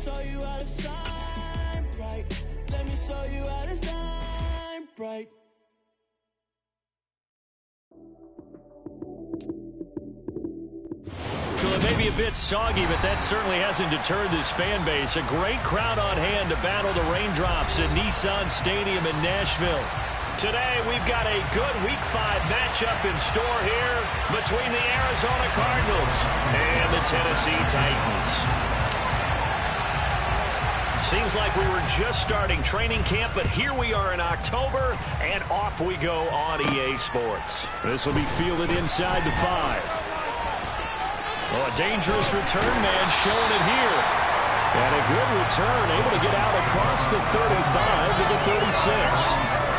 show you how to shine bright. Let me show you how to shine bright. Well, it may be a bit soggy, but that certainly hasn't deterred this fan base. A great crowd on hand to battle the raindrops at Nissan Stadium in Nashville. Today, we've got a good Week 5 matchup in store here between the Arizona Cardinals and the Tennessee Titans. Seems like we were just starting training camp, but here we are in October, and off we go on EA Sports. This will be fielded inside the 5. Oh, a dangerous return man showing it here. And a good return, able to get out across the 35 to the 36.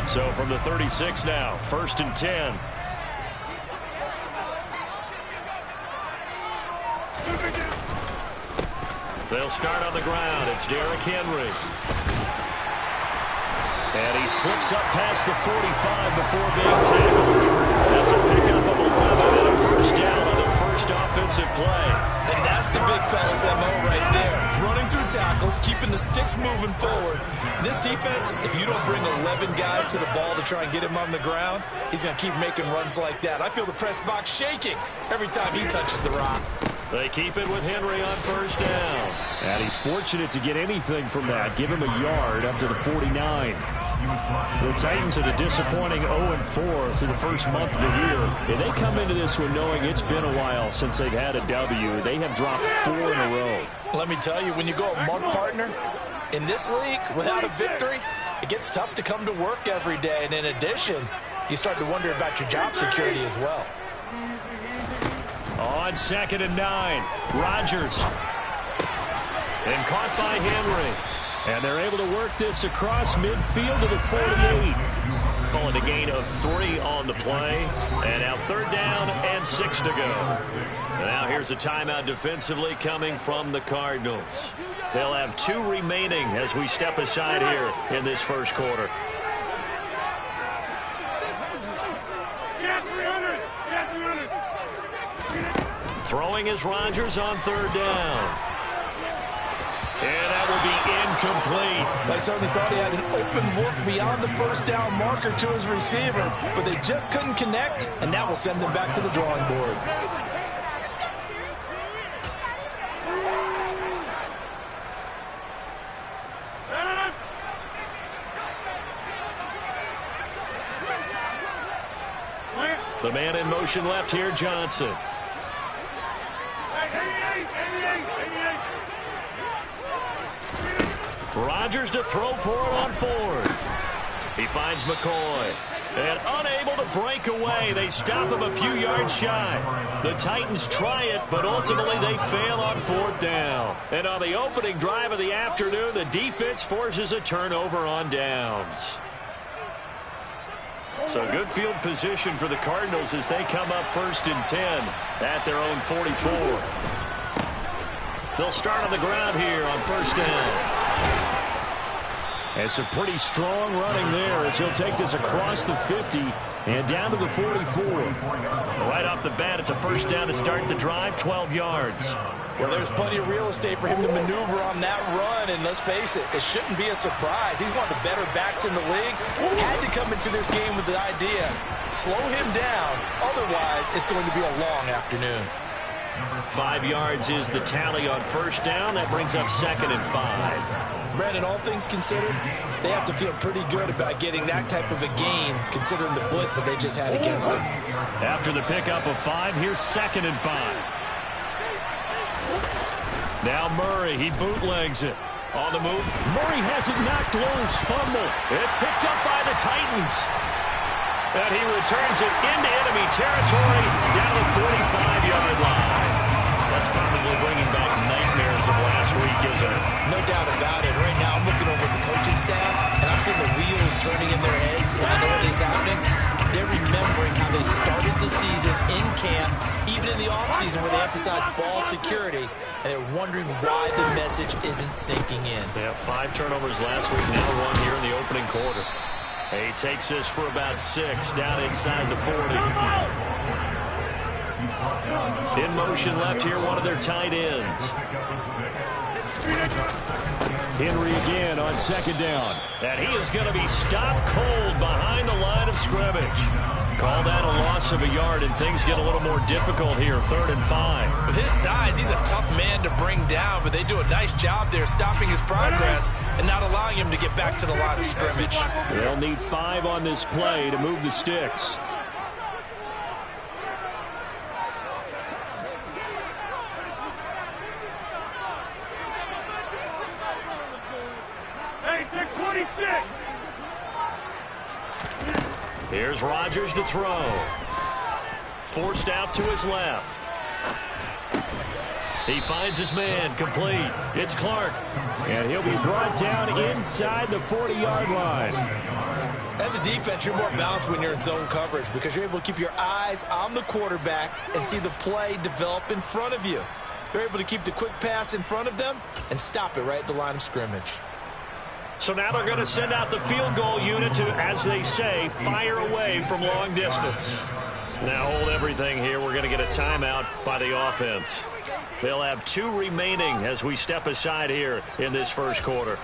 So from the 36 now, 1st and 10. They'll start on the ground. It's Derrick Henry. And he slips up past the 45 before being tackled. That's a pickup of 11 and a first down on their first offensive play. And that's the big fella's MO right there. Running through tackles, keeping the sticks moving forward. This defense, if you don't bring 11 guys to the ball to try and get him on the ground, he's going to keep making runs like that. I feel the press box shaking every time he touches the rock. They keep it with Henry on first down. And he's fortunate to get anything from that. Give him a yard up to the 49. The Titans at a disappointing 0-4 through the first month of the year. And they come into this one knowing it's been a while since they've had a W. They have dropped 4 in a row. Let me tell you, when you go a month partner, in this league, without a victory, it gets tough to come to work every day. And in addition, you start to wonder about your job security as well. On 2nd and 9, Rodgers. And caught by Henry. And they're able to work this across midfield to the 48. Call it a gain of 3 on the play. And now 3rd down and 6 to go. And now here's a timeout defensively coming from the Cardinals. They'll have 2 remaining as we step aside here in this first quarter. Throwing is Rodgers on 3rd down. And that will be incomplete. They certainly thought he had an open look beyond the first down marker to his receiver, but they just couldn't connect, and that will send them back to the drawing board. The man in motion left here, Johnson. Rodgers to throw for it on 4th. He finds McCoy. And unable to break away. They stop him a few yards shy. The Titans try it, but ultimately they fail on 4th down. And on the opening drive of the afternoon, the defense forces a turnover on downs. So good field position for the Cardinals as they come up 1st and 10 at their own 44. They'll start on the ground here on 1st down. And some pretty strong running there as he'll take this across the 50 and down to the 44. Right off the bat, it's a 1st down to start the drive, 12 yards. Well, there's plenty of real estate for him to maneuver on that run, and let's face it, it shouldn't be a surprise. He's one of the better backs in the league. Had to come into this game with the idea, slow him down, otherwise it's going to be a long afternoon. 5 yards is the tally on 1st down. That brings up 2nd and 5. Brandon, all things considered, they have to feel pretty good about getting that type of a gain, considering the blitz that they just had against them. After the pickup of 5, here's 2nd and 5. Now Murray, he bootlegs it. On the move, Murray has it knocked loose, fumble. It's picked up by the Titans. And he returns it into enemy territory down the 45-yard line. That's probably bringing back nightmares of last week, isn't it? No doubt about it. Right now, I'm looking over at the coaching staff, and I'm seeing the wheels turning in their heads, and I know what is happening. they're remembering how they started the season in camp, even in the offseason where they emphasized ball security, and they're wondering why the message isn't sinking in. They have 5 turnovers last week, now 1 here in the opening quarter. He takes this for about 6 down inside the 40. In motion left here, one of their tight ends. Henry again on 2nd down. And he is going to be stopped cold behind the line of scrimmage. Call that a loss of a yard, and things get a little more difficult here, 3rd and 5. With his size, he's a tough man to bring down, but they do a nice job there stopping his progress and not allowing him to get back to the line of scrimmage. They'll need 5 on this play to move the sticks. Here's Rodgers to throw. Forced out to his left. He finds his man, complete. It's Clark. And he'll be brought down inside the 40-yard line. As a defense, you're more balanced when you're in zone coverage because you're able to keep your eyes on the quarterback and see the play develop in front of you. You're able to keep the quick pass in front of them and stop it right at the line of scrimmage. So now they're going to send out the field goal unit to, as they say, fire away from long distance. Now hold everything here. We're going to get a timeout by the offense. They'll have 2 remaining as we step aside here in this first quarter.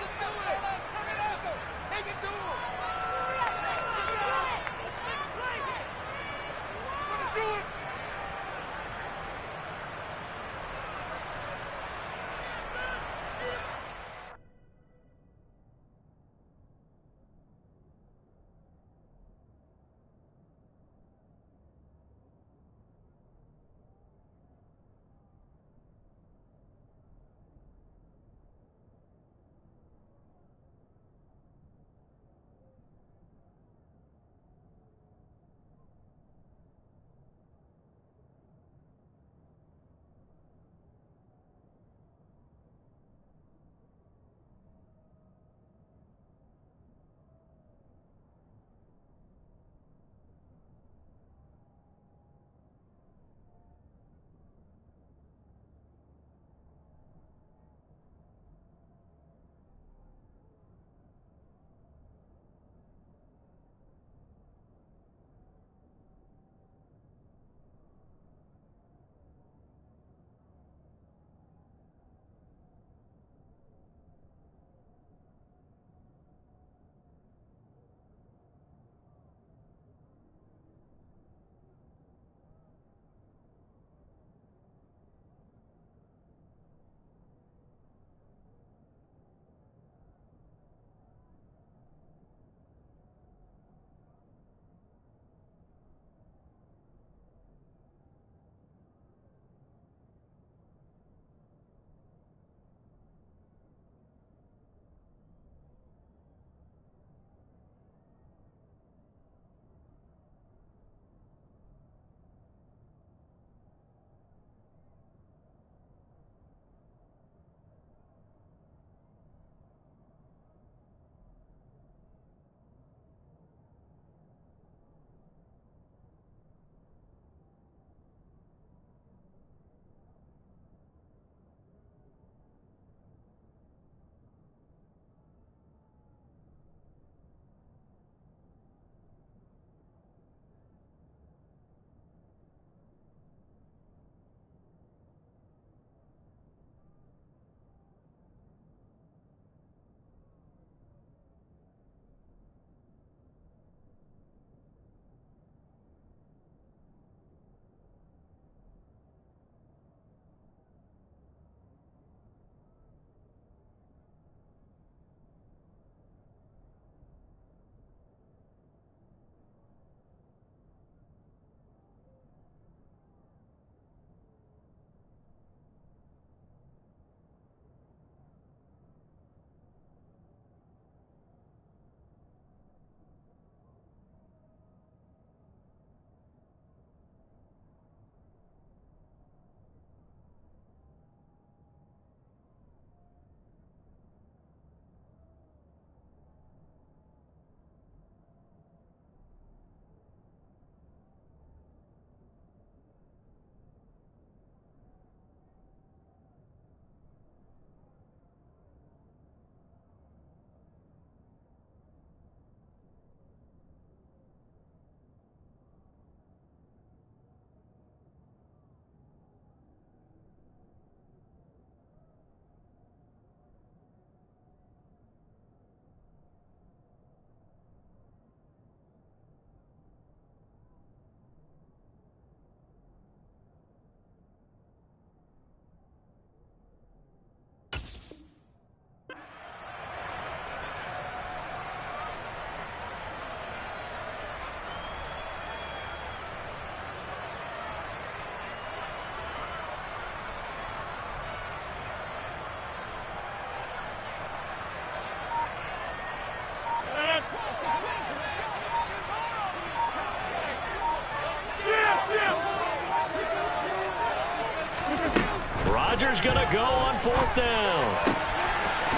Rodgers going to go on 4th down.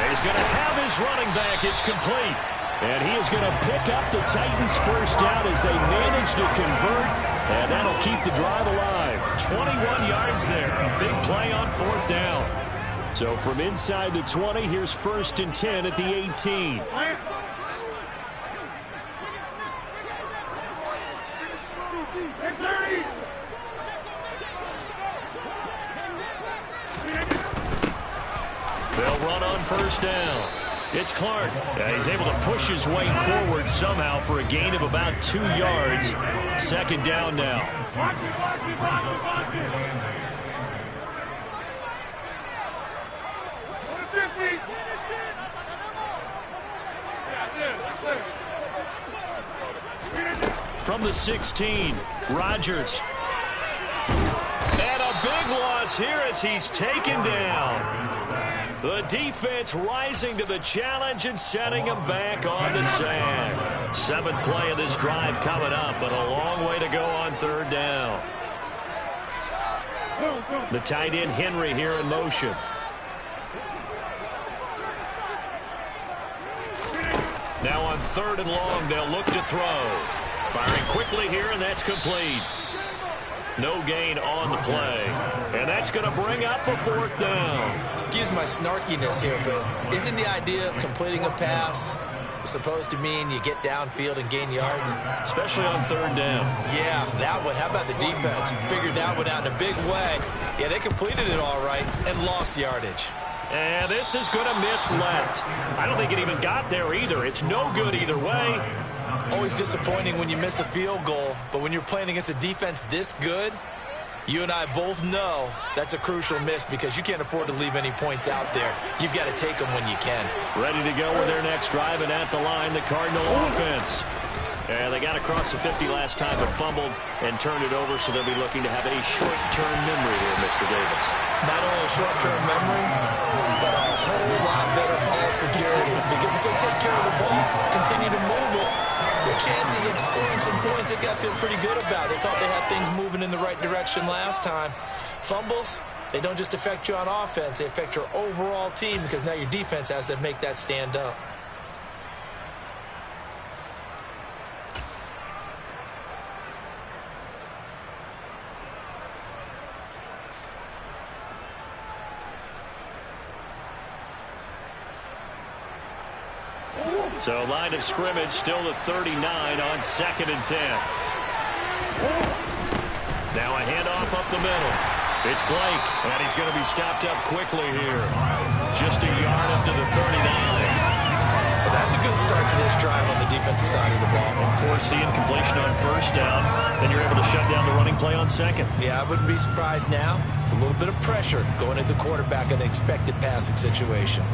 He's going to have his running back. It's complete. And he is going to pick up the Titans' first down as they manage to convert. And that'll keep the drive alive. 21 yards there. A big play on 4th down. So from inside the 20, here's 1st and 10 at the 18. They'll run on 1st down. It's Clark. He's able to push his way forward somehow for a gain of about 2 yards. 2nd down now. From the 16, Rodgers. And a big loss here as he's taken down. The defense rising to the challenge and setting him back on the sand. 7th play of this drive coming up, but a long way to go on 3rd down. The tight end Henry here in motion. Now on 3rd and long, they'll look to throw. Firing quickly here, and that's complete. No gain on the play. And that's going to bring up a 4th down. Excuse my snarkiness here, but isn't the idea of completing a pass supposed to mean you get downfield and gain yards? Especially on 3rd down. Yeah, that one. How about the defense? Figured that one out in a big way. Yeah, they completed it all right and lost yardage. And this is going to miss left. I don't think it even got there either. It's no good either way. Always disappointing when you miss a field goal, but when you're playing against a defense this good, you and I both know that's a crucial miss because you can't afford to leave any points out there. You've got to take them when you can. Ready to go with their next drive, and at the line, the Cardinal offense. And they got across the 50 last time, but fumbled and turned it over, so they'll be looking to have a short-term memory here, Mr. Davis. Not only a short-term memory, but a whole lot better ball security. Because if they take care of the ball, continue to move it, their chances of scoring some points, they got to feel pretty good about. They thought they had things moving in the right direction last time. Fumbles, they don't just affect you on offense, they affect your overall team because now your defense has to make that stand up. So line of scrimmage still the 39 on 2nd and 10. Now a handoff up the middle. It's Blake, and he's going to be stopped up quickly here. Just a yard up to the 39. Well, that's a good start to this drive on the defensive side of the ball. Foreseeing completion on 1st down, then you're able to shut down the running play on 2nd. Yeah, I wouldn't be surprised now. A little bit of pressure going at the quarterback in an expected passing situation.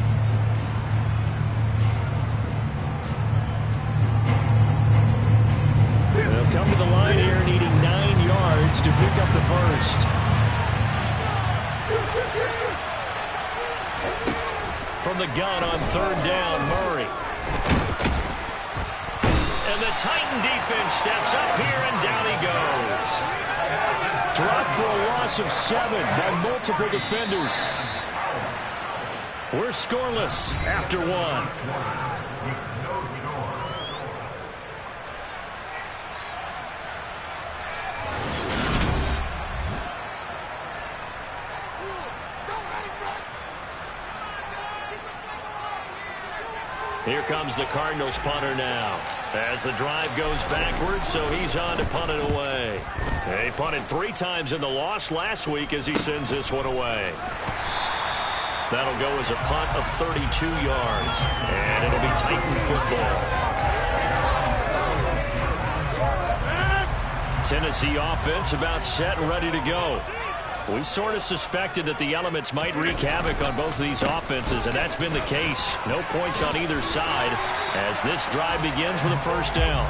They'll come to the line here needing 9 yards to pick up the first. From the gun on 3rd down, Murray. And the Titan defense steps up here, and down he goes. Dropped for a loss of 7 by multiple defenders. We're scoreless after 1. Here comes the Cardinals punter now. As the drive goes backwards, so he's on to punt it away. He punted 3 times in the loss last week as he sends this one away. That'll go as a punt of 32 yards. And it'll be Titan football. Tennessee offense about set and ready to go. We sort of suspected that the elements might wreak havoc on both of these offenses, and that's been the case. No points on either side as this drive begins with a 1st down.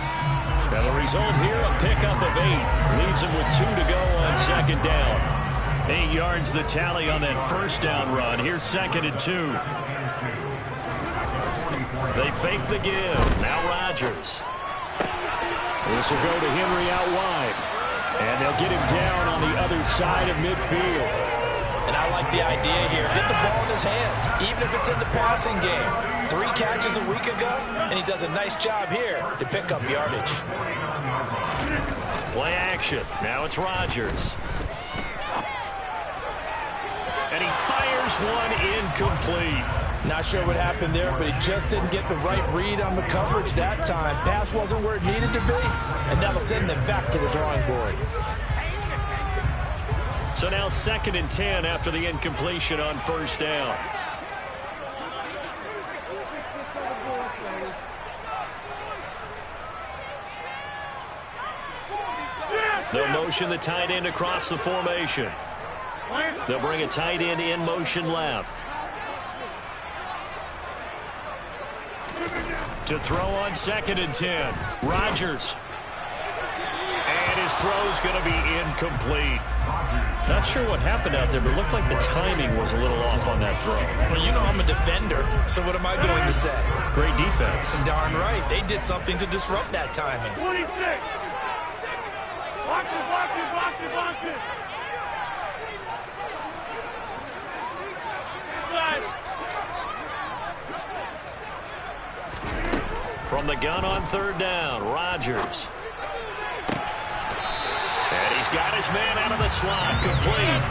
Now the result here, a pickup of 8. Leaves them with 2 to go on 2nd down. 8 yards the tally on that 1st down run. Here's 2nd and 2. They fake the give. Now Rodgers. This will go to Henry out wide. And they'll get him down on the other side of midfield. And I like the idea here. Get the ball in his hands, even if it's in the passing game. 3 catches a week ago, and he does a nice job here to pick up yardage. Play action. Now it's Rodgers. And he fires one incomplete. Not sure what happened there, but he just didn't get the right read on the coverage that time. Pass wasn't where it needed to be, and that'll send them back to the drawing board. So now 2nd and 10 after the incompletion on 1st down. They'll motion the tight end across the formation. They'll bring a tight end in motion left. To throw on 2nd and 10. Rodgers. And his throw's going to be incomplete. Not sure what happened out there, but it looked like the timing was a little off on that throw. Well, you know I'm a defender, so what am I going to say? Great defense. Darn right. They did something to disrupt that timing. 26. Block it, block it, block it, block it. From the gun on 3rd down, Rodgers. And he's got his man out of the slot, complete.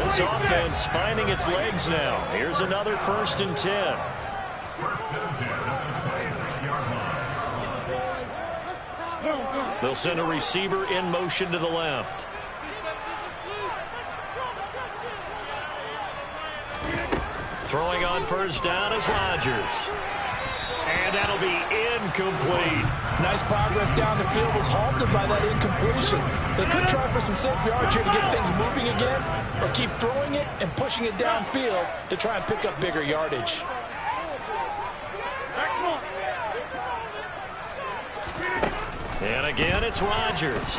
This offense finding its legs now. Here's another 1st and 10. They'll send a receiver in motion to the left. Throwing on 1st down is Rodgers. And that'll be incomplete. Nice progress down the field was halted by that incompletion. They could try for some safe yards here to get things moving again, or keep throwing it and pushing it downfield to try and pick up bigger yardage. And again, it's Rodgers.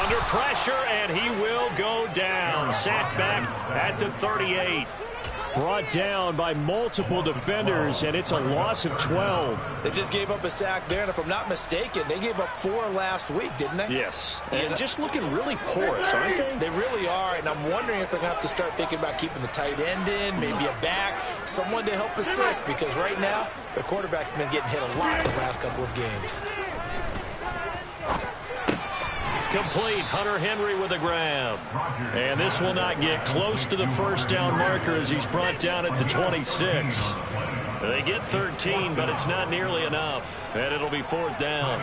Under pressure, and he will go down. Sacked back at the 38. Brought down by multiple defenders, and it's a loss of 12. They just gave up a sack there, and if I'm not mistaken, they gave up 4 last week, didn't they? Yes, and just looking really porous, aren't they? They really are, and I'm wondering if they're going to have to start thinking about keeping the tight end in, maybe a back, someone to help assist, because right now, their quarterback's been getting hit a lot the last couple of games. Complete. Hunter Henry with a grab. And this will not get close to the 1st down marker as he's brought down at the 26. They get 13, but it's not nearly enough. And it'll be 4th down.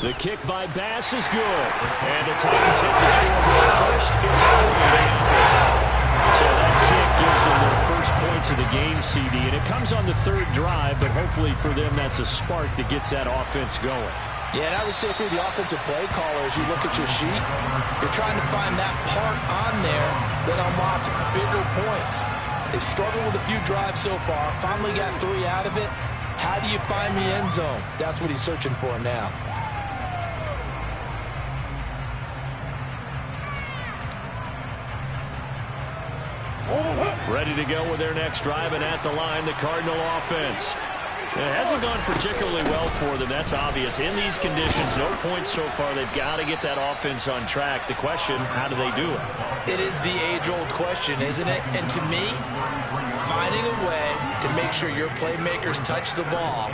The kick by Bass is good. And the Titans hit the scoreboard first. It's 40. So that kick gives them their first points of the game, CD. And it comes on the 3rd drive, but hopefully for them that's a spark that gets that offense going. Yeah, and I would say if you're the offensive play caller, as you look at your sheet, you're trying to find that part on there that unlocks bigger points. They've struggled with a few drives so far, finally got 3 out of it. How do you find the end zone? That's what he's searching for now. Ready to go with their next drive, and at the line, the Cardinal offense. It hasn't gone particularly well for them. That's obvious. In these conditions, no points so far. They've got to get that offense on track. The question, how do they do it? It is the age-old question, isn't it? And to me, finding a way to make sure your playmakers touch the ball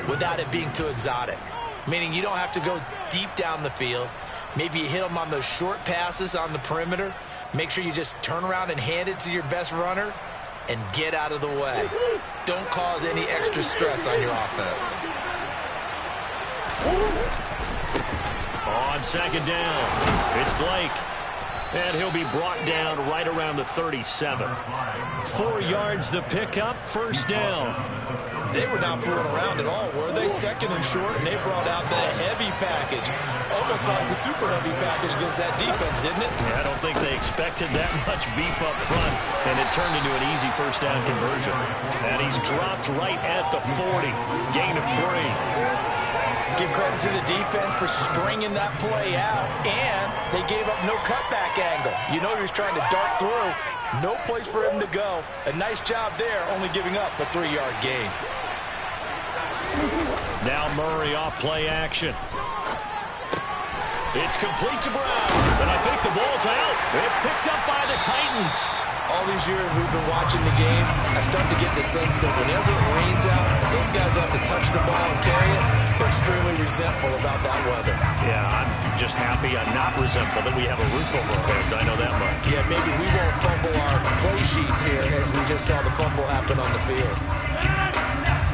without it being too exotic. Meaning you don't have to go deep down the field. Maybe you hit them on those short passes on the perimeter. Make sure you just turn around and hand it to your best runner and get out of the way. Don't cause any extra stress on your offense. On 2nd down, it's Blake. And he'll be brought down right around the 37. 4 yards the pickup, 1st down. They were not fooling around at all, were they? 2nd and short, and they brought out the heavy package. Almost like the super heavy package against that defense, didn't it? Yeah, I don't think they expected that much beef up front, and it turned into an easy 1st down conversion. And he's dropped right at the 40. Gain of 3. Give credit to the defense for stringing that play out, and they gave up no cutback angle. You know he was trying to dart through. No place for him to go. A nice job there, only giving up a 3-yard gain. Now Murray off play action. It's complete to Brown, and I think the ball's out. It's picked up by the Titans. All these years we've been watching the game, I start to get the sense that whenever it rains out, those guys who have to touch the ball and carry it, they're extremely resentful about that weather. Yeah, I'm just happy I'm not resentful that we have a roof over our heads. I know that much. Yeah, maybe we won't fumble our play sheets here as we just saw the fumble happen on the field.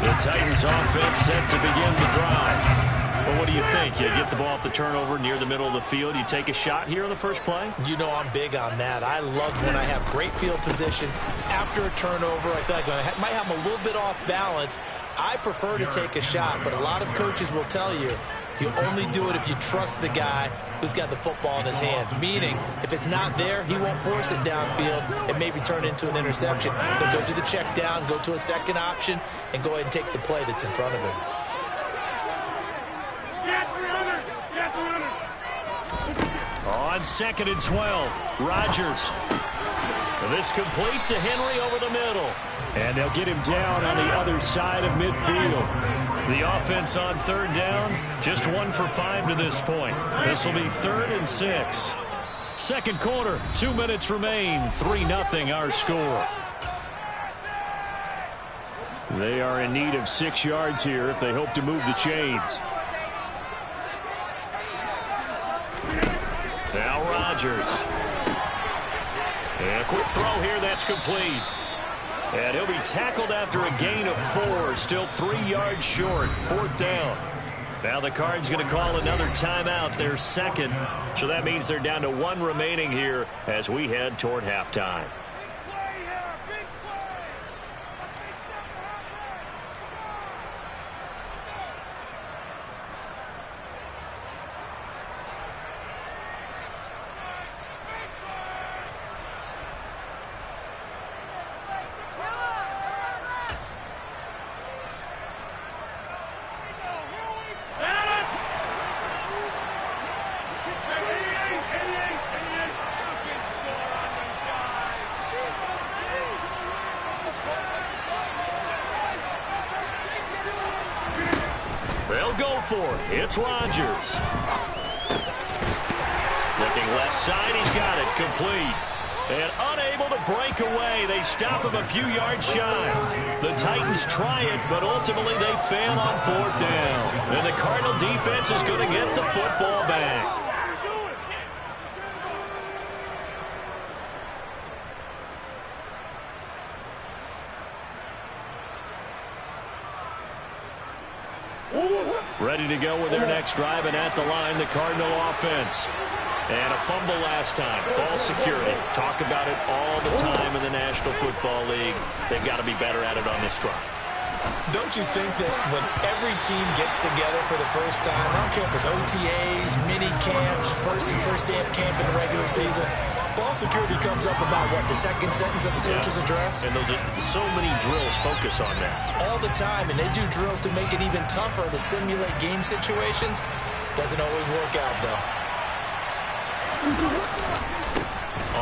The Titans offense set to begin the drive. Well, what do you think? You get the ball off the turnover near the middle of the field. You take a shot here on the first play? You know I'm big on that. I love when I have great field position after a turnover. I feel like I might have them a little bit off balance. I prefer to take a shot, but a lot of coaches will tell you, you only do it if you trust the guy who's got the football in his hands. Meaning, if it's not there, he won't force it downfield and maybe turn it into an interception. He'll go to the check down, go to a second option, and go ahead and take the play that's in front of him. On 2nd and 12, Rodgers. This complete to Henry over the middle. And they'll get him down on the other side of midfield. The offense on 3rd down, just 1 for 5 to this point. This will be 3rd and 6. Second quarter, 2 minutes remain. 3-0 our score. They are in need of 6 yards here if they hope to move the chains. Now Rodgers. And a quick throw here, that's complete. And he'll be tackled after a gain of 4, still 3 yards short, 4th down. Now the Cards going to call another timeout, their second. So that means they're down to 1 remaining here as we head toward halftime. It's Rodgers. Looking left side, he's got it, complete. And unable to break away. They stop him a few yards shy. The Titans try it, but ultimately they fail on 4th down. And the Cardinal defense is going to get the football back. Ready to go with their next drive, and at the line, the Cardinal offense. And a fumble last time. Ball security. Talk about it all the time in the National Football League. They've got to be better at it on this drive. Don't you think that when every team gets together for the first time, I don't care if it's OTAs, mini camps, first day of camp in the regular season, ball security comes up about, what, the second sentence of the coach's address? And those are so many drills focus on that. All the time, and they do drills to make it even tougher to simulate game situations. Doesn't always work out, though.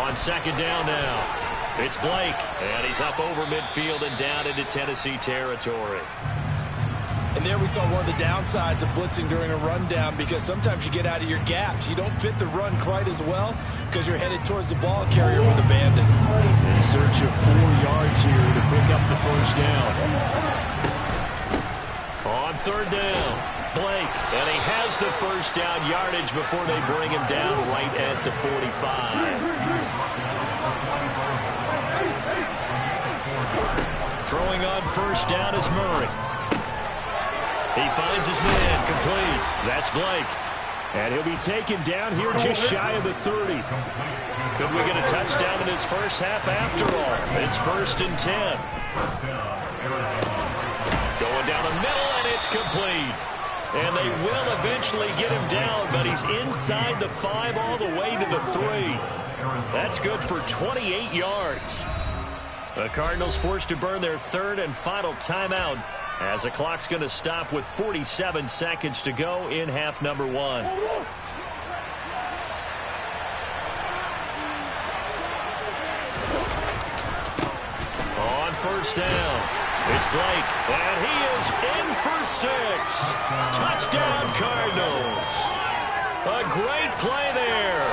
On 2nd down now. It's Blake, and he's up over midfield and down into Tennessee territory. And there we saw one of the downsides of blitzing during a rundown, because sometimes you get out of your gaps. You don't fit the run quite as well because you're headed towards the ball carrier with abandon. In search of 4 yards here to pick up the first down. On 3rd down, Blake, and he has the first down yardage before they bring him down right at the 45. Throwing on first down is Murray. He finds his man, complete. That's Blake. And he'll be taken down here just shy of the 30. Could we get a touchdown in this first half after all? It's 1st and 10. Going down the middle, and it's complete. And they will eventually get him down, but he's inside the 5 all the way to the 3. That's good for 28 yards. The Cardinals forced to burn their 3rd and final timeout as the clock's going to stop with 47 seconds to go in half number 1. On first down, it's Blake, and he is in for shoots. Touchdown, Cardinals. A great play there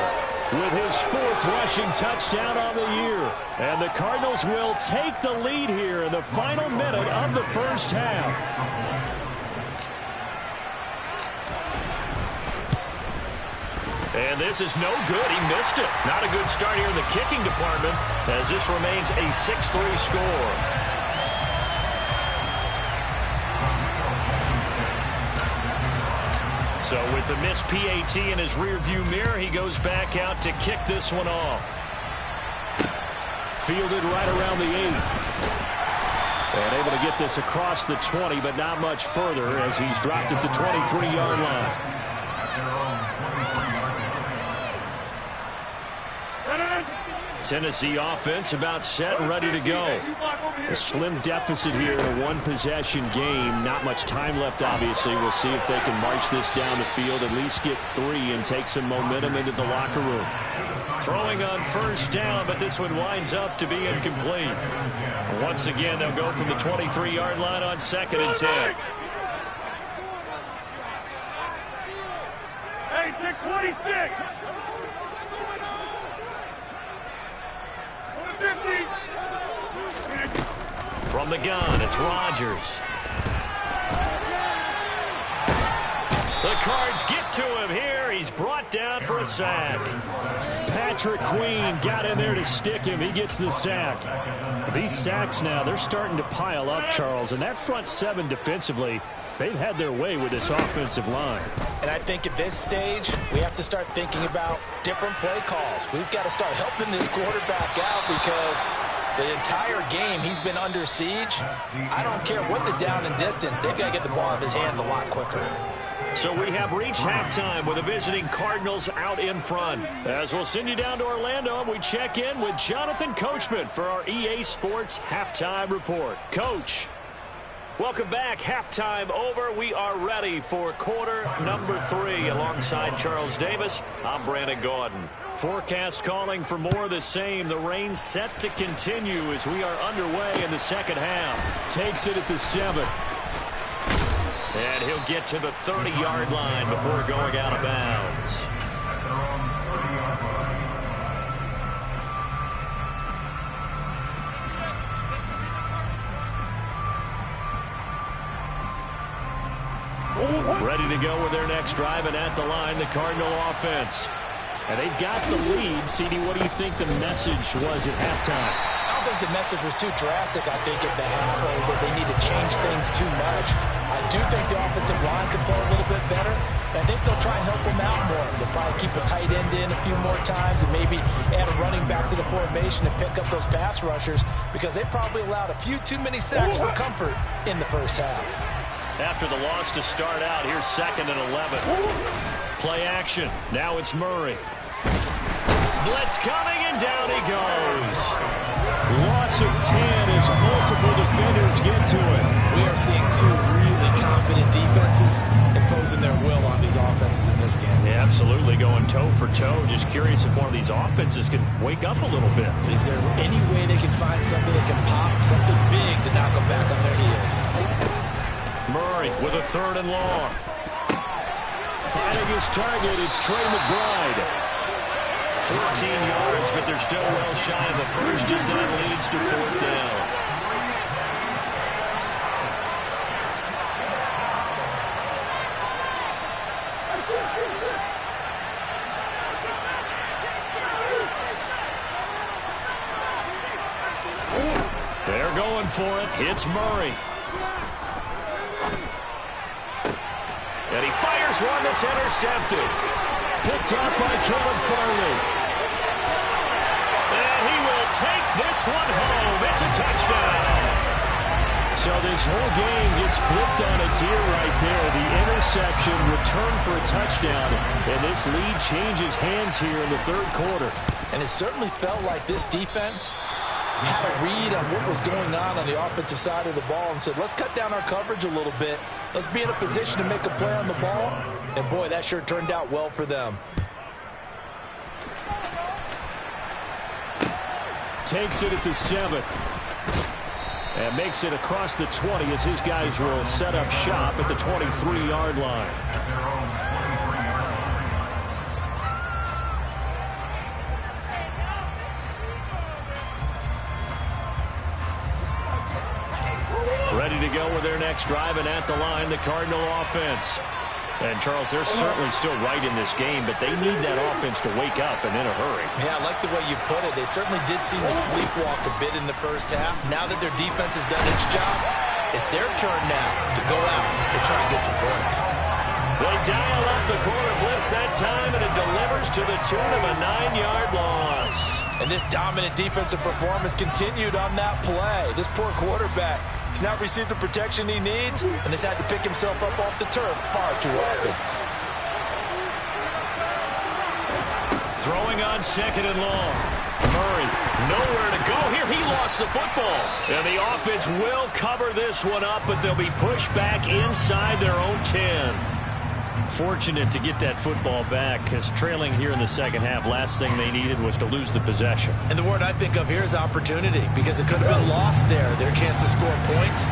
with his 4th rushing touchdown on the year. And the Cardinals will take the lead here in the final minute of the first half. And this is no good. He missed it. Not a good start here in the kicking department as this remains a 6-3 score. So with the missed PAT in his rearview mirror, he goes back out to kick this one off. Fielded right around the 8. And able to get this across the 20, but not much further as he's dropped it to 23-yard line. Tennessee offense about set and ready to go. A slim deficit here in a one-possession game. Not much time left, obviously. We'll see if they can march this down the field, at least get 3 and take some momentum into the locker room. Throwing on first down, but this one winds up to be incomplete. Once again, they'll go from the 23-yard line on 2nd and 10. Hey, 626. From the gun, it's Rodgers. The Cards get to him here. He's brought down for a sack. Patrick Queen got in there to stick him. He gets the sack. These sacks now, they're starting to pile up, Charles. And that front 7 defensively, they've had their way with this offensive line. And I think at this stage, we have to start thinking about different play calls. We've got to start helping this quarterback out because the entire game he's been under siege. I don't care what the down and distance. They've got to get the ball out of his hands a lot quicker. So we have reached halftime with the visiting Cardinals out in front. As we'll send you down to Orlando, we check in with Jonathan Coachman for our EA Sports Halftime Report. Coach, welcome back. Halftime over. We are ready for quarter number 3. Alongside Charles Davis, I'm Brandon Gordon. Forecast calling for more of the same. The rain set to continue as we are underway in the second half. Takes it at the 7. And he'll get to the 30-yard line before going out of bounds. Ready to go with their next drive, and at the line, the Cardinal offense. And they've got the lead. CD, what do you think the message was at halftime? I don't think the message was too drastic, I think, at the half, or that they need to change things too much. I do think the offensive line could play a little bit better. I think they'll try and help them out more. They'll probably keep a tight end in a few more times and maybe add a running back to the formation and pick up those pass rushers because they probably allowed a few too many sacks for comfort in the first half. After the loss to start out, here's 2nd and 11. Play action. Now it's Murray. Blitz coming, and down he goes. Loss of 10 as multiple defenders get to it. We are seeing 2 really confident defenses imposing their will on these offenses in this game. Yeah, absolutely, going toe for toe. Just curious if one of these offenses can wake up a little bit. Is there any way they can find something that can pop, something big to knock them back on their heels? Murray with a 3rd and long. Finding his target, it's Trey McBride. 14 yards, but they're still well shy of the first as that leads to 4th down. They're going for it. It's Murray. And he fires one that's intercepted. Picked up by Caleb Farley. And he will take this one home. It's a touchdown. So this whole game gets flipped on its ear right there. The interception, return for a touchdown. And this lead changes hands here in the 3rd quarter. And it certainly felt like this defense had a read on what was going on the offensive side of the ball and said, let's cut down our coverage a little bit. Let's be in a position to make a play on the ball. And, boy, that sure turned out well for them. Takes it at the 7. And makes it across the 20 as his guys will set up shop at the 23-yard line. Ready to go with their next drive, and at the line, the Cardinal offense. And, Charles, they're certainly still right in this game, but they need that offense to wake up and in a hurry. Yeah, I like the way you put it. They certainly did seem to sleepwalk a bit in the first half. Now that their defense has done its job, it's their turn now to go out and try and get some points. They dial up the corner blitz that time, and it delivers to the tune of a 9-yard loss. And this dominant defensive performance continued on that play. This poor quarterback has not received the protection he needs and has had to pick himself up off the turf far too often. Throwing on second and long. Murray, nowhere to go here. He lost the football. And the offense will cover this one up, but they'll be pushed back inside their own 10. Fortunate to get that football back, as trailing here in the second half, last thing they needed was to lose the possession. And the word I think of here is opportunity, because it could have been lost there, their chance to score points.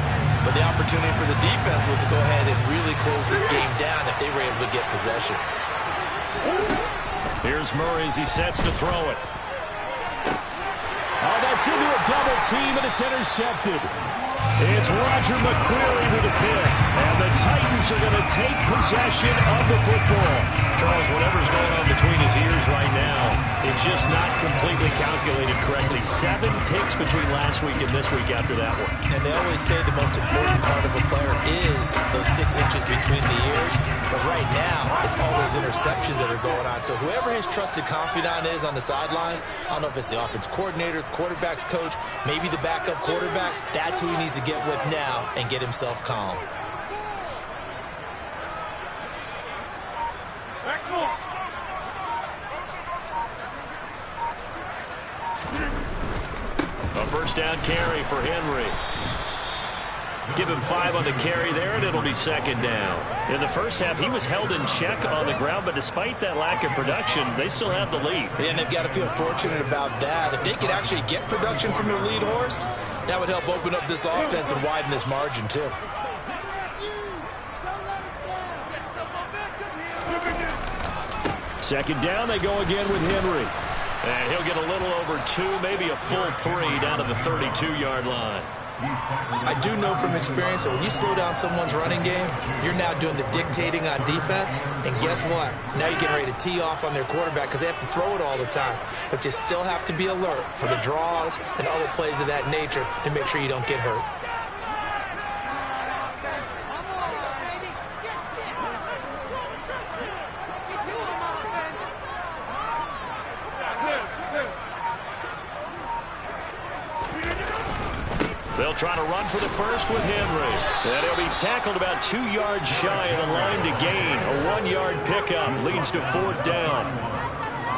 But the opportunity for the defense was to go ahead and really close this game down if they were able to get possession. Here's Murray as he sets to throw it. Oh, that's into a double team, and it's intercepted. It's Roger McCreary with a pick, and the Titans are going to take possession of the football. Charles, whatever's going on between his ears right now, it's just not completely calculated correctly. 7 picks between last week and this week after that one. And they always say the most important part of a player is those 6 inches between the ears. But right now, it's all those interceptions that are going on. So whoever his trusted confidant is on the sidelines, I don't know if it's the offense coordinator, the quarterback's coach, maybe the backup quarterback, that's who he needs to get with now and get himself calm. A first down carry for Henry. Give him 5 on the carry there, and it'll be second down. In the first half, he was held in check on the ground, but despite that lack of production, they still have the lead. And they've got to feel fortunate about that. If they could actually get production from their lead horse, that would help open up this offense and widen this margin, too. Second down, they go again with Henry. And he'll get a little over 2, maybe a full 3 down to the 32-yard line. I do know from experience that when you slow down someone's running game, you're now doing the dictating on defense. And guess what? Now you're getting ready to tee off on their quarterback because they have to throw it all the time. But you still have to be alert for the draws and other plays of that nature to make sure you don't get hurt. They'll try to run for the first with Henry. And he'll be tackled about 2 yards shy of the line to gain. A 1-yard pickup leads to 4th down.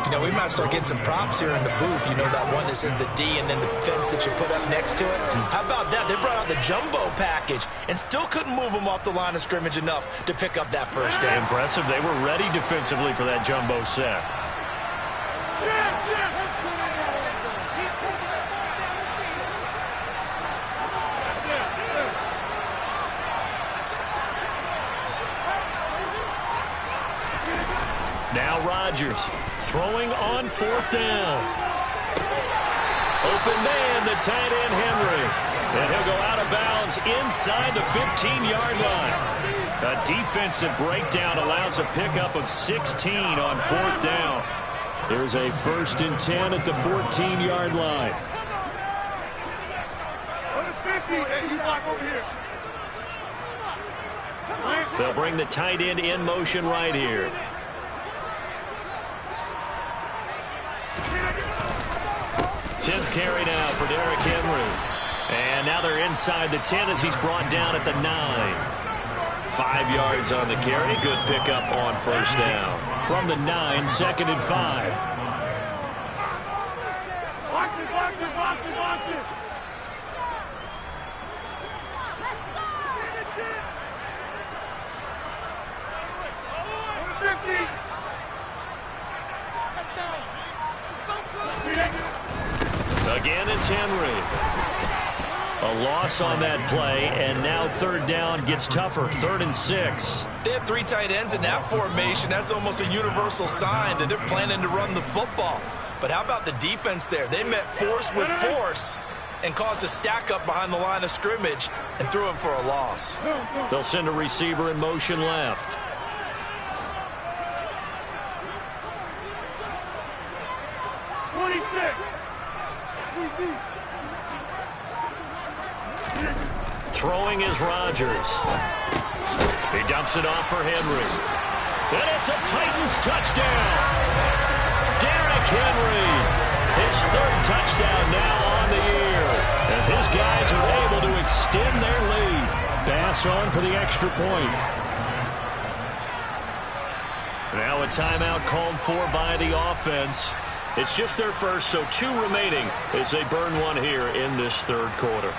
You know, we might start getting some props here in the booth. You know, that one that says the D and then the fence that you put up next to it. How about that? They brought out the jumbo package and still couldn't move them off the line of scrimmage enough to pick up that first down. Impressive. They were ready defensively for that jumbo set. Now Rodgers throwing on 4th down. Open man, the tight end Henry. And he'll go out of bounds inside the 15-yard line. A defensive breakdown allows a pickup of 16 on 4th down. There's a 1st and 10 at the 14-yard line. They'll bring the tight end in motion right here. 10th carry now for Derrick Henry. And now they're inside the 10 as he's brought down at the 9. 5 yards on the carry. Good pickup on 1st down. From the 9, 2nd and 5. Again, it's Henry. A loss on that play, and now third down gets tougher. 3rd and 6. They have 3 tight ends in that formation. That's almost a universal sign that they're planning to run the football. But how about the defense there? They met force with force and caused a stack up behind the line of scrimmage and threw him for a loss. They'll send a receiver in motion left. Throwing is Rodgers. He dumps it off for Henry. And it's a Titans touchdown. Derrick Henry, his 3rd touchdown now on the year, as his guys are able to extend their lead. Bass on for the extra point. Now a timeout called for by the offense. It's just their first, so 2 remaining as they burn one here in this 3rd quarter.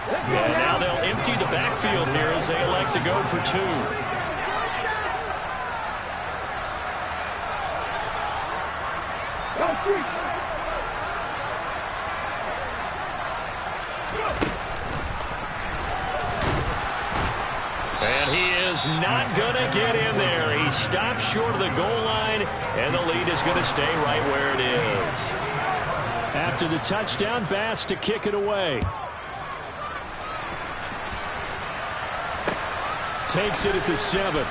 And now they'll empty the backfield here as they elect to go for 2. And he is not going to get in there. He stops short of the goal line, and the lead is going to stay right where it is. After the touchdown, Bass to kick it away. Takes it at the 7.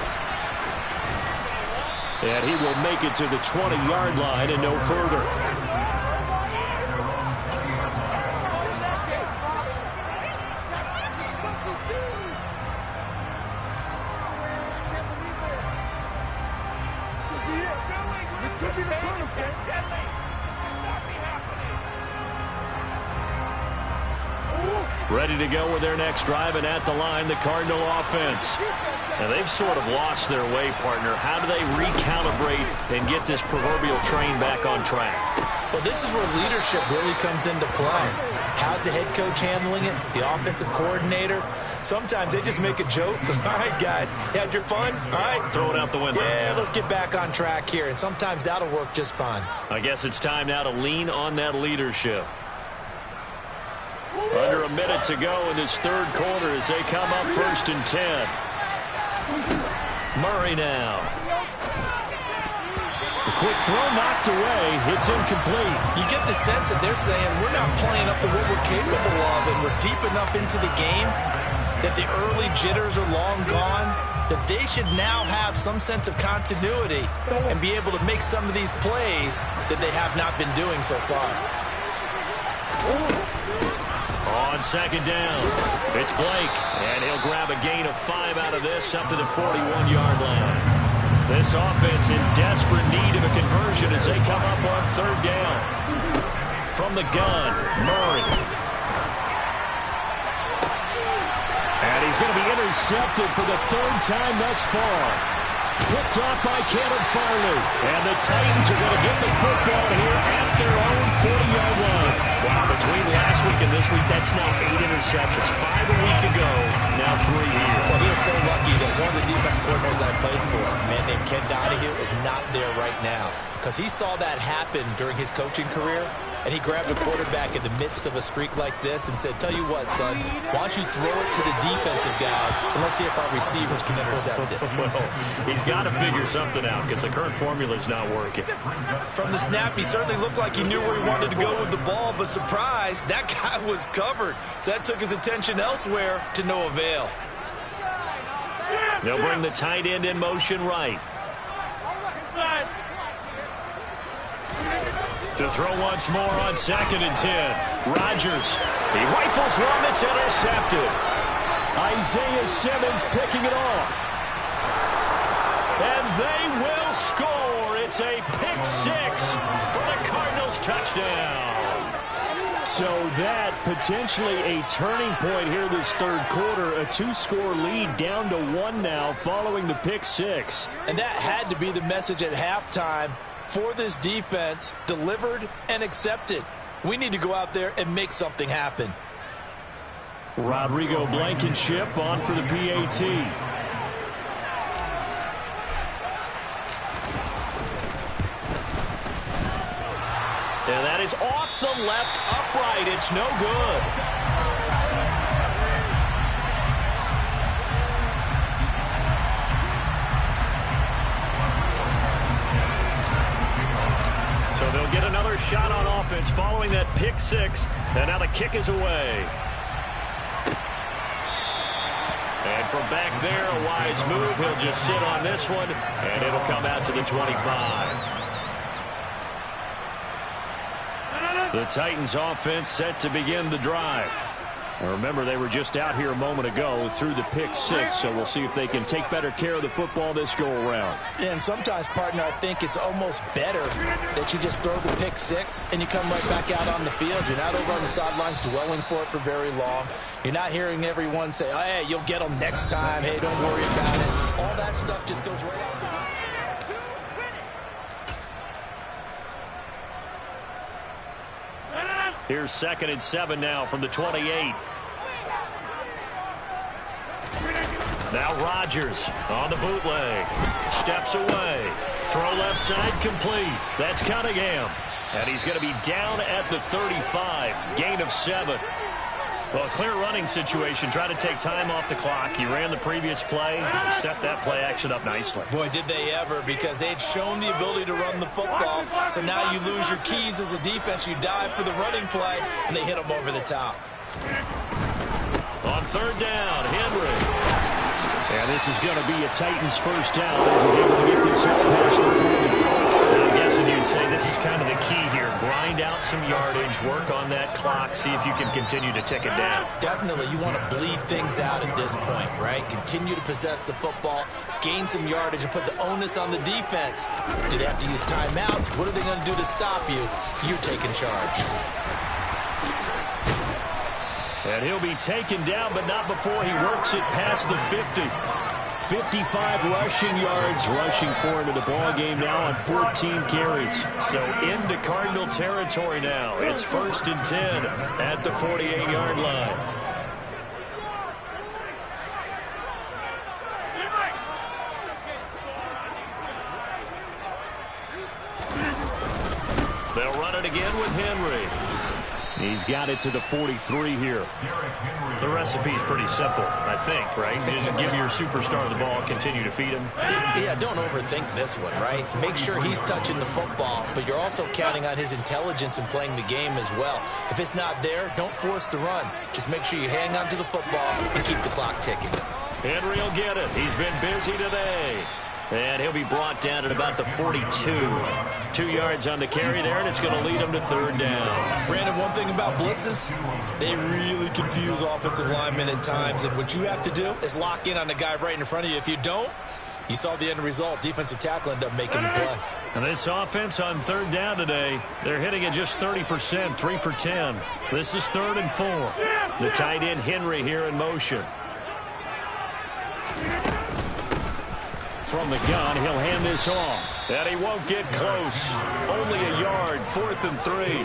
And he will make it to the 20-yard line and no further. Ready to go with their next drive, and at the line, the Cardinal offense. And they've sort of lost their way, partner. How do they recalibrate and get this proverbial train back on track? Well, this is where leadership really comes into play. How's the head coach handling it? The offensive coordinator? Sometimes they just make a joke. All right, guys, had your fun? All right. Throw it out the window. Yeah, let's get back on track here. And sometimes that'll work just fine. I guess it's time now to lean on that leadership. Under a minute to go in this 3rd quarter as they come up 1st and 10. Murray now. The quick throw knocked away. It's incomplete. You get the sense that they're saying we're not playing up to what we're capable of, and we're deep enough into the game that the early jitters are long gone, that they should now have some sense of continuity and be able to make some of these plays that they have not been doing so far. On 2nd down, it's Blake, and he'll grab a gain of 5 out of this up to the 41-yard line. This offense in desperate need of a conversion as they come up on 3rd down. From the gun, Murray. And he's going to be intercepted for the 3rd time thus far. Picked off by Caleb Farley. And the Titans are going to get the football here at their own 40-yard line. Wow, between last week and this week, that's now 8 interceptions. 5 a week ago, now 3 here. Well, he is so lucky that one of the defense coordinators I played for, a man named Ken Donahue, is not there right now. Because he saw that happen during his coaching career, and he grabbed a quarterback in the midst of a streak like this and said, tell you what, son, why don't you throw it to the defensive guys, and let's see if our receivers can intercept it. Well, he's got to figure something out because the current formula is not working. From the snap, he certainly looked like he knew where he wanted to go with the ball, but surprise, that guy was covered. So that took his attention elsewhere to no avail. They'll bring the tight end in motion right. To throw once more on 2nd and 10. Rodgers. He rifles one that's intercepted. Isaiah Simmons picking it off. And they will score. It's a pick 6 for the Cardinals touchdown. So that potentially a turning point here this 3rd quarter. A 2-score lead down to 1 now following the pick 6. And that had to be the message at halftime for this defense, delivered and accepted. We need to go out there and make something happen. Rodrigo Blankenship on for the PAT. is off the left upright. It's no good. So they'll get another shot on offense following that pick six. And now the kick is away. And from back there, a wise move. He'll just sit on this one, and it'll come out to the 25. The Titans offense set to begin the drive. Now remember, they were just out here a moment ago through the pick six, so we'll see if they can take better care of the football this go-around. And sometimes, partner, I think it's almost better that you just throw the pick six and you come right back out on the field. You're not over on the sidelines dwelling for it for very long. You're not hearing everyone say, oh, hey, you'll get them next time. Hey, don't worry about it. All that stuff just goes right out the window. Here's 2nd and 7 now from the 28. Now Rodgers on the bootleg. Steps away. Throw left side complete. That's Cunningham. And he's going to be down at the 35. Gain of 7. Well, a clear running situation. Try to take time off the clock. You ran the previous play. Set that play action up nicely. Boy, did they ever, because they'd shown the ability to run the football. So now you lose your keys as a defense. You dive for the running play, and they hit them over the top. On 3rd down, Henry. And this is going to be a Titans first down as he's able to get this up past the 40. I'm guessing you'd say this is kind of the key here. Grind out some yardage, work on that clock, see if you can continue to tick it down. Definitely, you want to bleed things out at this point, right? Continue to possess the football, gain some yardage, and put the onus on the defense. Do they have to use timeouts? What are they going to do to stop you? You're taking charge. And he'll be taken down, but not before he works it past the 50. 55 rushing yards, rushing for into the ball game now on 14 carries. So into Cardinal territory now. It's 1st and 10 at the 48-yard line. They'll run it again with Henry. He's got it to the 43 here. The recipe's pretty simple, I think, right? Just give your superstar the ball, continue to feed him. Yeah, don't overthink this one, right? Make sure he's touching the football, but you're also counting on his intelligence in playing the game as well. If it's not there, don't force the run. Just make sure you hang on to the football and keep the clock ticking. Henry will get it. He's been busy today. And he'll be brought down at about the 42. 2 yards on the carry there, and it's going to lead him to 3rd down. Brandon, one thing about blitzes, they really confuse offensive linemen at times, and what you have to do is lock in on the guy right in front of you. If you don't, you saw the end result. Defensive tackle ended up making the play. And this offense on 3rd down today, they're hitting at just 30%, 3 for 10. This is 3rd and 4. The tight end Henry here in motion. From the gun, he'll hand this off. And he won't get close. Only a yard, 4th and 3.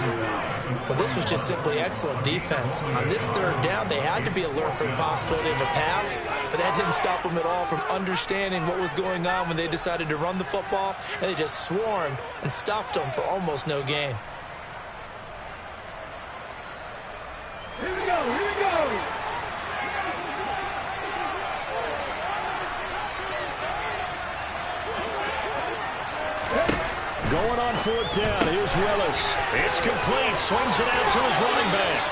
Well, this was just simply excellent defense. On this 3rd down, they had to be alert for the possibility of a pass, but that didn't stop them at all from understanding what was going on when they decided to run the football, and they just swarmed and stuffed them for almost no gain. Here we go, here we go. Going on 4th down, here's Willis. It's complete, swings it out to his running back.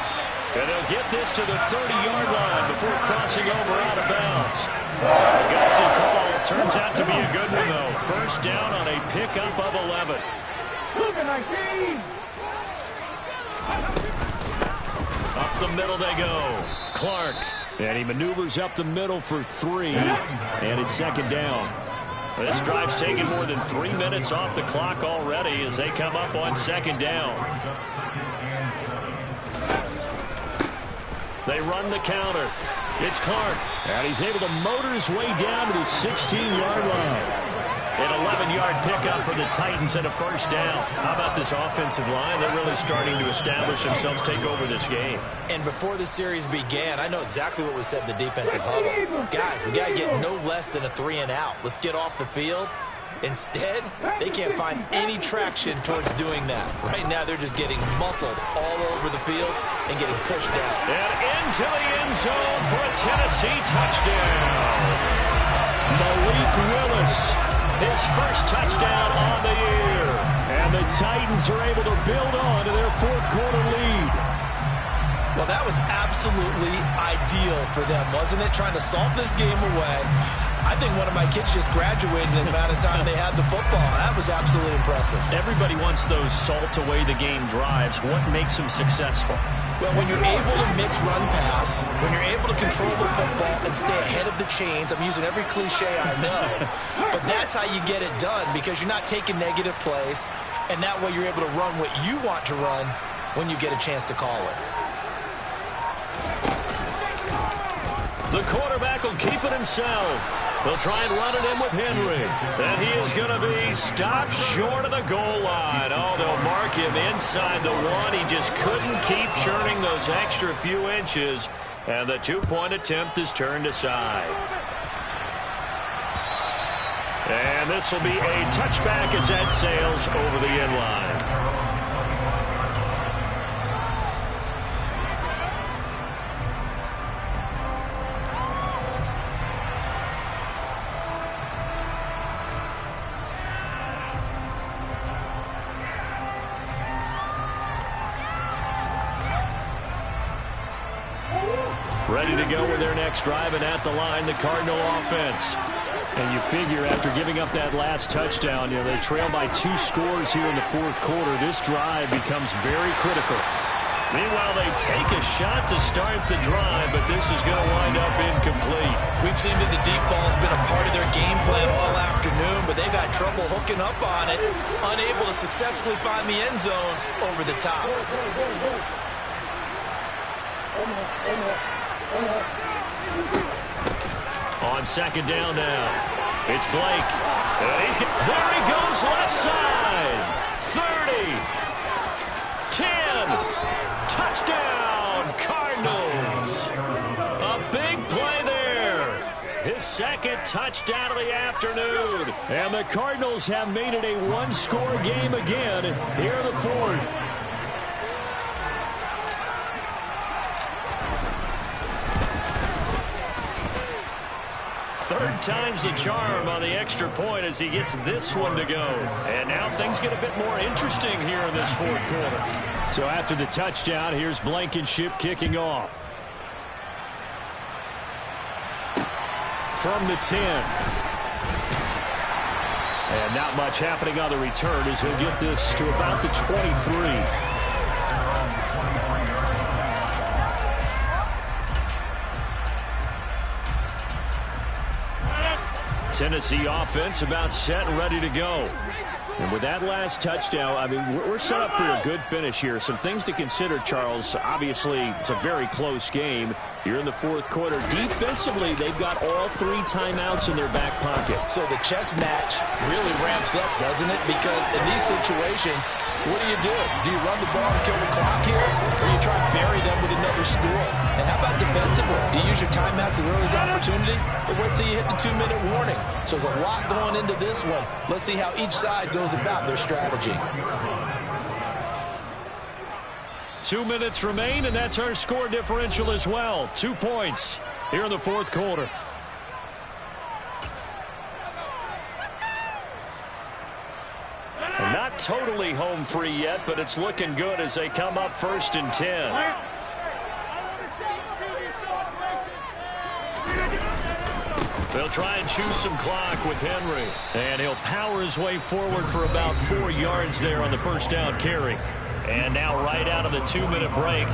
And they'll get this to the 30-yard line before crossing over out of bounds. Gutsy call. Turns out to be a good one, though. 1st down on a pickup of 11. Up the middle they go. Clark. And he maneuvers up the middle for 3. And it's 2nd down. This drive's taken more than 3 minutes off the clock already as they come up on 2nd down. They run the counter. It's Clark. And he's able to motor his way down to the 16-yard line. An 11-yard pickup for the Titans and a 1st down. How about this offensive line? They're really starting to establish themselves, take over this game. And before the series began, I know exactly what was said in the defensive huddle. Guys, we got to get no less than a 3 and out. Let's get off the field Instead, they can't find any traction towards doing that. Right now, they're just getting muscled all over the field and getting pushed down. And into the end zone for a Tennessee touchdown. Malik Willis, his first touchdown on the year. And the Titans are able to build on to their fourth quarter lead. Well, that was absolutely ideal for them, wasn't it? Trying to salt this game away. I think one of my kids just graduated in the amount of time they had the football. That was absolutely impressive. Everybody wants those salt-away-the-game drives. What makes them successful? Well, when you're able to mix run-pass, when you're able to control the football and stay ahead of the chains, I'm using every cliche I know, but that's how you get it done because you're not taking negative plays, and that way you're able to run what you want to run when you get a chance to call it. The quarterback will keep it himself. They'll try and run it in with Henry. And he is going to be stopped short of the goal line. Oh, they'll mark him inside the one. He just couldn't keep churning those extra few inches. And the two-point attempt is turned aside. And this will be a touchback as that sails over the end line. Ready to go with their next drive, and at the line, the Cardinal offense. And you figure after giving up that last touchdown, they trail by 2 scores here in the fourth quarter. This drive becomes very critical. Meanwhile, they take a shot to start the drive, but this is going to wind up incomplete. We've seen that the deep ball has been a part of their game plan all afternoon, but they've had trouble hooking up on it, unable to successfully find the end zone over the top. On second down now, it's Blake. And there he goes left side. 30, 10, touchdown, Cardinals. A big play there. His second touchdown of the afternoon. And the Cardinals have made it a one-score game again here in the fourth. Third time's the charm on the extra point as he gets this one to go. And now things get a bit more interesting here in this fourth quarter. So after the touchdown, here's Blankenship kicking off. From the 10. And not much happening on the return as he'll get this to about the 23. Tennessee offense about set and ready to go. And with that last touchdown, I mean, we're set up for a good finish here. Some things to consider, Charles. Obviously, it's a very close game. You're in the fourth quarter. Defensively, they've got all 3 timeouts in their back pocket. So the chess match really ramps up, doesn't it? Because in these situations, what do? Do you run the ball and kill the clock here? Or you try to bury them with another score? And how about defensively? Do you use your timeouts at earliest opportunity? Or wait till you hit the 2-minute warning? So there's a lot going into this one. Let's see how each side goes about their strategy. 2 minutes remain, and that's our score differential as well. 2 points here in the fourth quarter. And not totally home free yet, but it's looking good as they come up 1st and 10. They'll try and choose some clock with Henry. And he'll power his way forward for about 4 yards there on the first down carry. And now right out of the 2-minute break,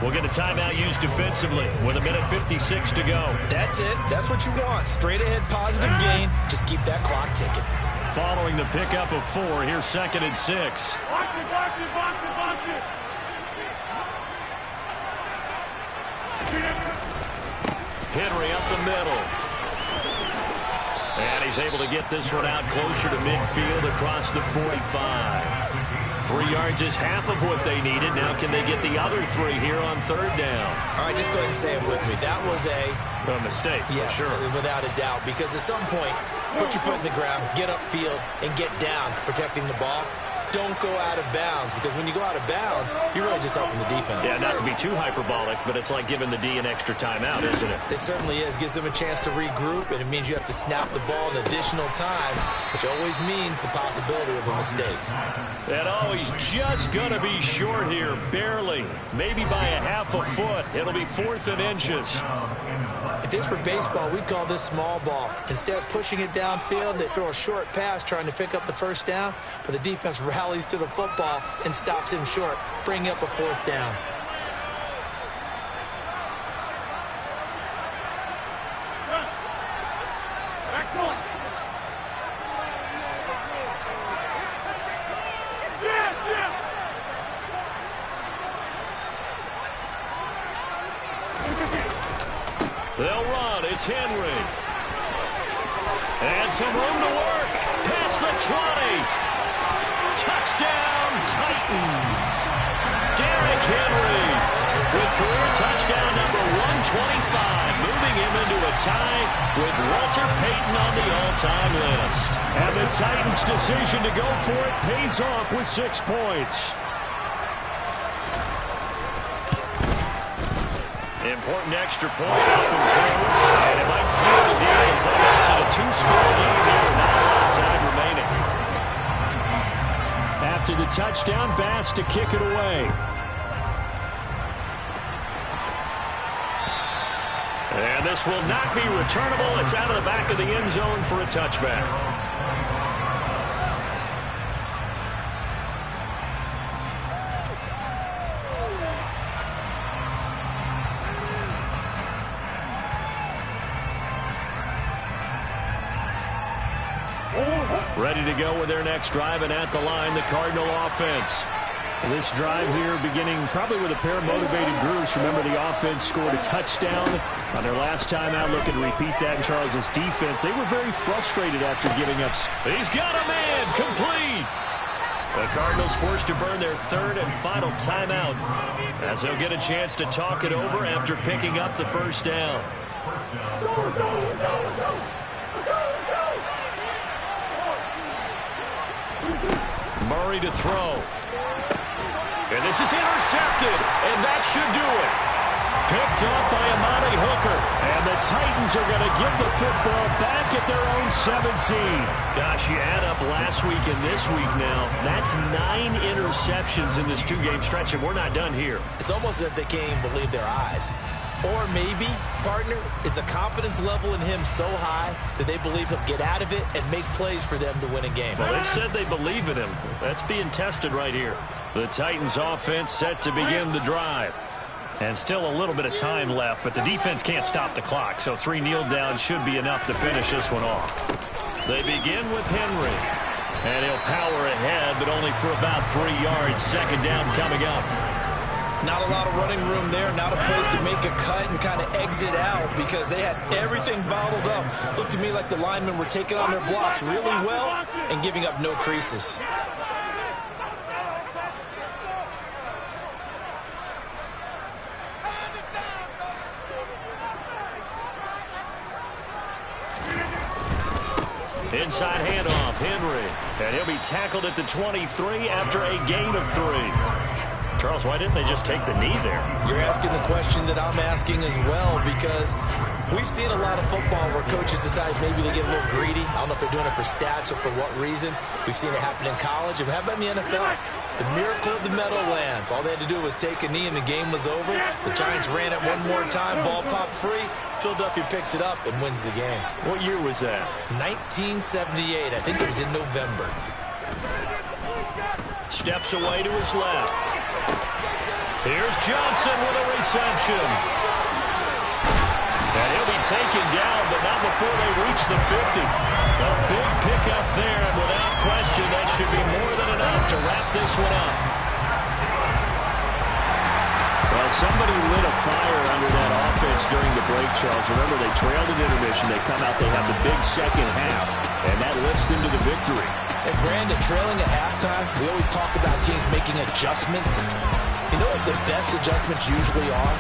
we'll get a timeout used defensively with 1:56 to go. That's it. That's what you want. Straight ahead positive gain. Just keep that clock ticking. Following the pickup of 4, here's 2nd and 6. Box it, box it, box it, box it. Henry up the middle. And he's able to get this one out closer to midfield across the 45. 3 yards is half of what they needed. Now can they get the other 3 here on 3rd down? All right, just go ahead and say it with me. That was a mistake, yes, sure. Without a doubt, because at some point, Put your foot in the ground, get upfield, and get down protecting the ball. Don't go out of bounds, because when you go out of bounds, you're really just helping the defense. Yeah, not to be too hyperbolic, but it's like giving the D an extra timeout, isn't it? It certainly is. Gives them a chance to regroup, and it means you have to snap the ball in additional time, which always means the possibility of a mistake. And he's just going to be short here, barely. Maybe by a half a foot. It'll be 4th and inches. If this were baseball, we'd call this small ball. Instead of pushing it downfield, they throw a short pass trying to pick up the first down, but the defense rallies to the football and stops him short, bringing up a 4th down. Excellent. They'll run. It's Henry. And some room to work. Past the 20. Touchdown, Titans. Derrick Henry with career touchdown number 125, moving him into a tie with Walter Payton on the all-time list. And the Titans' decision to go for it pays off with 6 points. Important extra point up and through, and it might seal the deal as that makes it a 2-score game here. Not a lot of time remaining. After the touchdown, Bass to kick it away. And this will not be returnable. It's out of the back of the end zone for a touchback. Ready to go with their next drive, and at the line, the Cardinal offense. This drive here beginning probably with a pair of motivated groups. Remember, the offense scored a touchdown on their last time out. Looking to repeat that in Charles's defense. They were very frustrated after giving up. He's got a man, complete. The Cardinals forced to burn their 3rd and final timeout, as they'll get a chance to talk it over after picking up the first down. Murray to throw. And this is intercepted, and that should do it. Picked off by Amani Hooker. And the Titans are going to give the football back at their own 17. Gosh, you add up last week and this week now. That's 9 interceptions in this 2-game stretch, and we're not done here. It's almost as if they can't even believe their eyes. Or maybe, partner, is the confidence level in him so high that they believe he'll get out of it and make plays for them to win a game. Well, they said they believe in him. That's being tested right here. The Titans offense set to begin the drive. And still a little bit of time left, but the defense can't stop the clock, so 3 kneel downs should be enough to finish this one off. They begin with Henry. And he'll power ahead, but only for about 3 yards. 2nd down coming up. Not a lot of running room there, not a place to make a cut and kind of exit out because they had everything bottled up. Looked to me like the linemen were taking on their blocks really well and giving up no creases. Inside handoff, Henry. And he'll be tackled at the 23 after a gain of 3. Charles, why didn't they just take the knee there? You're asking the question that I'm asking as well, because we've seen a lot of football where coaches decide maybe they get a little greedy. I don't know if they're doing it for stats or for what reason. We've seen it happen in college. And how about in the NFL? The miracle of the Meadowlands. All they had to do was take a knee and the game was over. The Giants ran it one more time. Ball popped free. Philadelphia picks it up and wins the game. What year was that? 1978. I think it was in November. Steps away to his left. Here's Johnson with a reception. And he'll be taken down, but not before they reach the 50. A big pickup there, and without question, that should be more than enough to wrap this one up. Well, somebody lit a fire under that offense during the break, Charles. Remember, they trailed at intermission. They come out, they have the big second half, and that lifts them to the victory. And Brandon, trailing at halftime, we always talk about teams making adjustments. You know what the best adjustments usually are?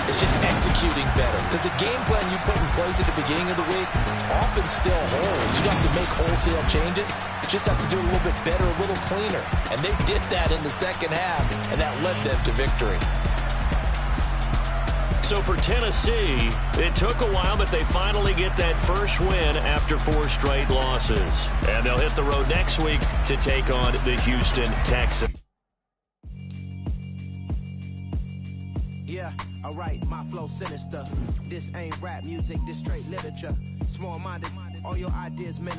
It's just executing better. Because the game plan you put in place at the beginning of the week often still holds. You don't have to make wholesale changes. You just have to do it a little bit better, a little cleaner. And they did that in the second half, and that led them to victory. So for Tennessee, it took a while, but they finally get that first win after 4 straight losses. And they'll hit the road next week to take on the Houston Texans. Yeah, alright, my flow sinister. This ain't rap music, this straight literature. Small-minded, all your ideas